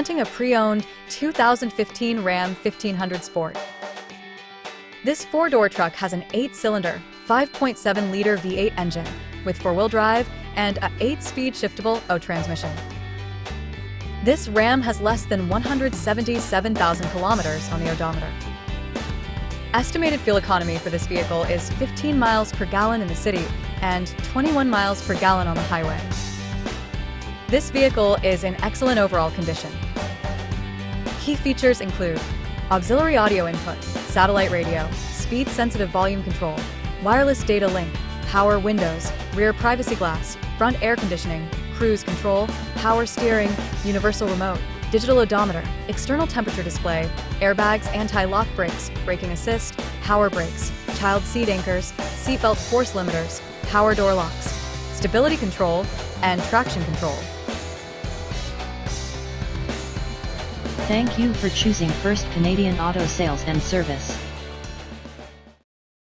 presenting a pre-owned 2015 Ram 1500 Sport. This four-door truck has an 8-cylinder, 5.7-liter V8 engine with four-wheel drive and a 8-speed shiftable O transmission. This Ram has less than 177,000 kilometers on the odometer. Estimated fuel economy for this vehicle is 15 miles per gallon in the city and 21 miles per gallon on the highway. This vehicle is in excellent overall condition. Key features include auxiliary audio input, satellite radio, speed-sensitive volume control, wireless data link, power windows, rear privacy glass, front air conditioning, cruise control, power steering, universal remote, digital odometer, external temperature display, airbags, anti-lock brakes, braking assist, power brakes, child seat anchors, seatbelt force limiters, power door locks, stability control, and traction control. Thank you for choosing First Canadian Auto Sales and Service.